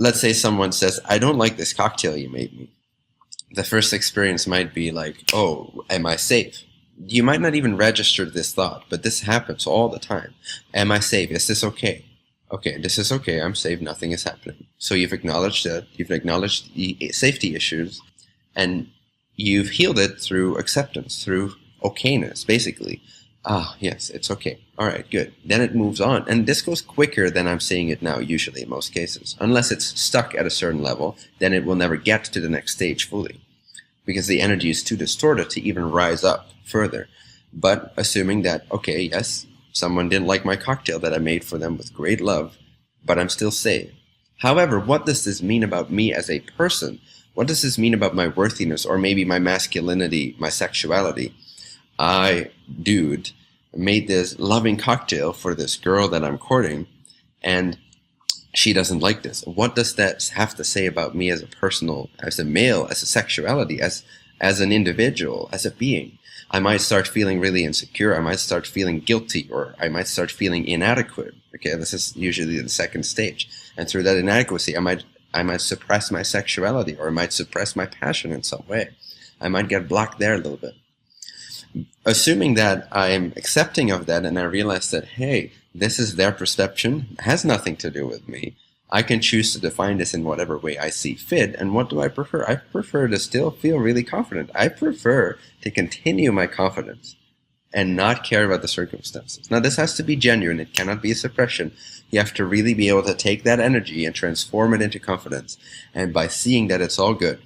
let's say someone says, I don't like this cocktail you made me. The first experience might be like, oh, am I safe? You might not even register this thought, but this happens all the time. Am I safe? Is this okay? Okay, this is okay. I'm safe. Nothing is happening. So you've acknowledged it. You've acknowledged the safety issues, and you've healed it through acceptance, through okayness, basically. Ah, yes, it's okay. All right, good. Then it moves on. And this goes quicker than I'm seeing it now, usually in most cases. Unless it's stuck at a certain level, then it will never get to the next stage fully, because the energy is too distorted to even rise up further. But assuming that, okay, yes, someone didn't like my cocktail that I made for them with great love, but I'm still safe. However, what does this mean about me as a person? What does this mean about my worthiness, or maybe my masculinity, my sexuality? I, dude, made this loving cocktail for this girl that I'm courting, and she doesn't like this. What does that have to say about me as a personal, as a male, as a sexuality, as an individual, as a being? I might start feeling really insecure. I might start feeling guilty, or I might start feeling inadequate. Okay, this is usually the second stage. And through that inadequacy, I might suppress my sexuality, or I might suppress my passion in some way. I might get blocked there a little bit. Assuming that I am accepting of that, and I realize that, hey, this is their perception, has nothing to do with me. I can choose to define this in whatever way I see fit. And what do I prefer? I prefer to still feel really confident. I prefer to continue my confidence and not care about the circumstances. Now, this has to be genuine. It cannot be a suppression. You have to really be able to take that energy and transform it into confidence. And by seeing that it's all good,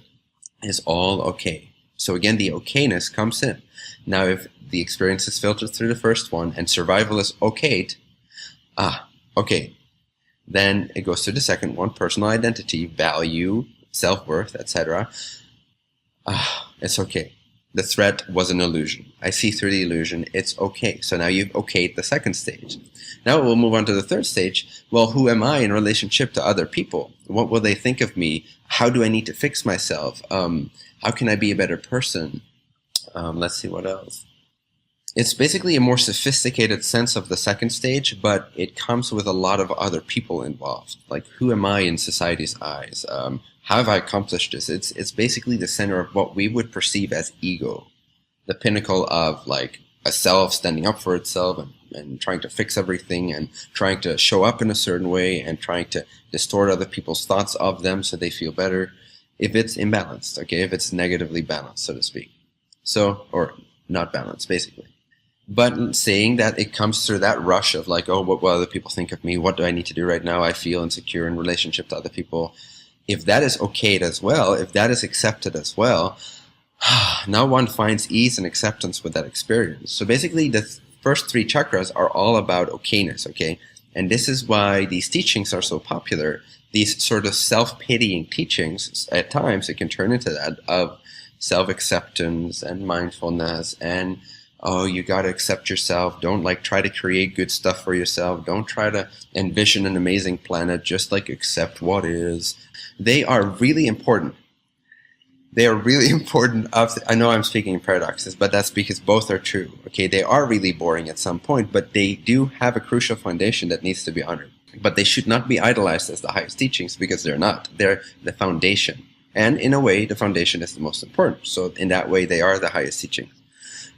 it's all okay. So again, the okayness comes in. Now, if the experience is filtered through the first one and survival is okayed, okay, then it goes to the second one, personal identity, value, self-worth, etc. It's okay. The threat was an illusion. I see through the illusion. It's okay. So now you've okayed the second stage. Now we'll move on to the third stage. Well, who am I in relationship to other people? What will they think of me? How do I need to fix myself? How can I be a better person? Let's see what else. It's basically a more sophisticated sense of the second stage, but it comes with a lot of other people involved. Like, who am I in society's eyes? How have I accomplished this? It's basically the center of what we would perceive as ego, the pinnacle of like a self standing up for itself and trying to fix everything and trying to show up in a certain way and trying to distort other people's thoughts of them so they feel better. If it's imbalanced, okay, if it's negatively balanced, so to speak. So, or not balanced, basically. But saying that it comes through that rush of like, oh, what will other people think of me? What do I need to do right now? I feel insecure in relationship to other people. If that is okayed as well, if that is accepted as well, now one finds ease and acceptance with that experience. So basically the first three chakras are all about okayness, okay? And this is why these teachings are so popular. These sort of self-pitying teachings, at times it can turn into that, of self-acceptance and mindfulness and, oh, you got to accept yourself. Don't like try to create good stuff for yourself. Don't try to envision an amazing planet. Just like accept what is. They are really important. They are really important. I know I'm speaking in paradoxes, but that's because both are true. Okay, they are really boring at some point, but they do have a crucial foundation that needs to be honored. But they should not be idolized as the highest teachings, because they're not. They're the foundation. And in a way, the foundation is the most important. So in that way, they are the highest teachings.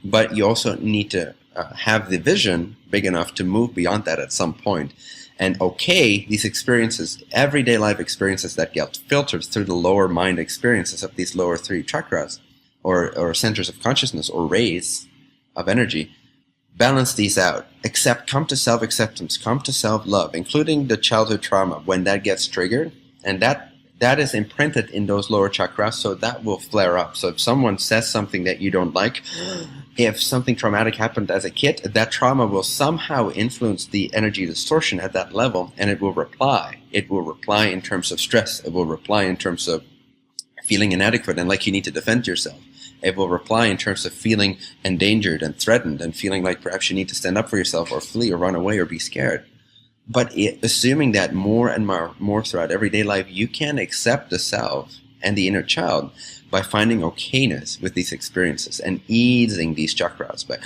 But you also need to have the vision big enough to move beyond that at some point. And okay, these experiences, everyday life experiences that get filtered through the lower mind experiences of these lower three chakras, or centers of consciousness, or rays of energy, balance these out. Come to self-acceptance, come to self-love, including the childhood trauma when that gets triggered. And that is imprinted in those lower chakras, so that will flare up. So if someone says something that you don't like, if something traumatic happened as a kid, that trauma will somehow influence the energy distortion at that level, and it will reply. It will reply in terms of stress. It will reply in terms of feeling inadequate and like you need to defend yourself. It will reply in terms of feeling endangered and threatened and feeling like perhaps you need to stand up for yourself or flee or run away or be scared. But assuming that more and more throughout everyday life, you can accept the self and the inner child by finding okayness with these experiences and easing these chakras by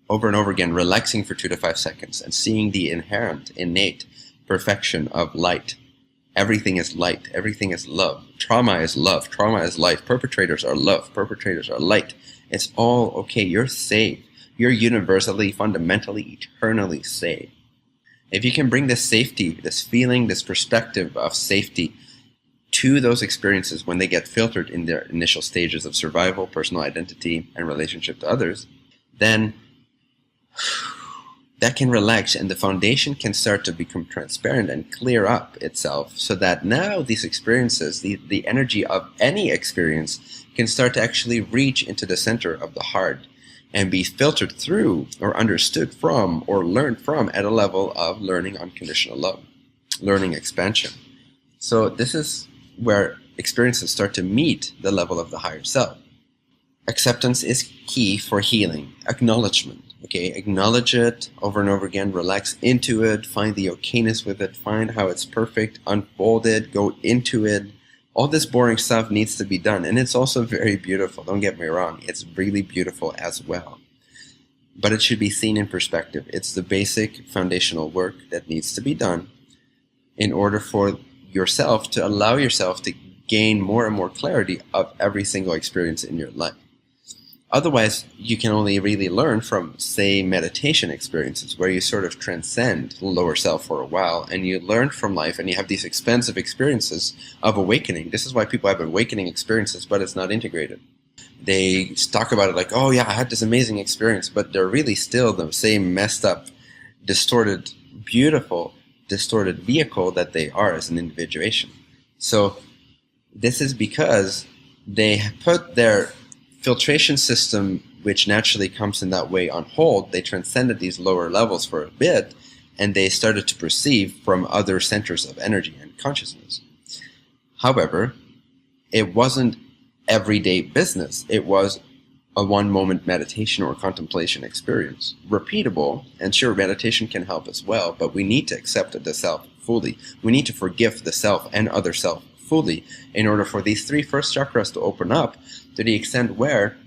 over and over again, relaxing for 2 to 5 seconds and seeing the inherent, innate perfection of light Everything is light. Everything is love. Trauma is love. Trauma is light. Perpetrators are love. Perpetrators are light. It's all okay. You're safe. You're universally, fundamentally, eternally safe. If you can bring this safety, this feeling, this perspective of safety to those experiences when they get filtered in their initial stages of survival, personal identity, and relationship to others, then that can relax and the foundation can start to become transparent and clear up itself, so that now these experiences, the energy of any experience, can start to actually reach into the center of the heart and be filtered through or understood from or learned from at a level of learning unconditional love, learning expansion. So this is where experiences start to meet the level of the higher self. Acceptance is key for healing. Acknowledgement. Okay, acknowledge it over and over again, relax into it, find the okayness with it, find how it's perfect, unfold it, go into it. All this boring stuff needs to be done, and it's also very beautiful, don't get me wrong, it's really beautiful as well. But it should be seen in perspective. It's the basic foundational work that needs to be done in order for yourself to allow yourself to gain more and more clarity of every single experience in your life. Otherwise, you can only really learn from, say, meditation experiences where you sort of transcend the lower self for a while and you learn from life and you have these expansive experiences of awakening. This is why people have awakening experiences, but it's not integrated. They talk about it like, oh yeah, I had this amazing experience, but they're really still the same messed up, distorted, beautiful, distorted vehicle that they are as an individuation. So this is because they put their filtration system, which naturally comes in that way, on hold. They transcended these lower levels for a bit, and they started to perceive from other centers of energy and consciousness. However, it wasn't everyday business. It was a one-moment meditation or contemplation experience. Repeatable, and sure, meditation can help as well, but we need to accept the self fully. We need to forgive the self and other self fully in order for these three first chakras to open up to the extent where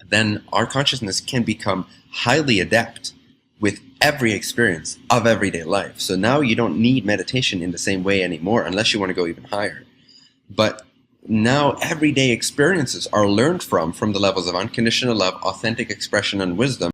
then our consciousness can become highly adept with every experience of everyday life. So now you don't need meditation in the same way anymore unless you want to go even higher. But now everyday experiences are learned from the levels of unconditional love, authentic expression, and wisdom.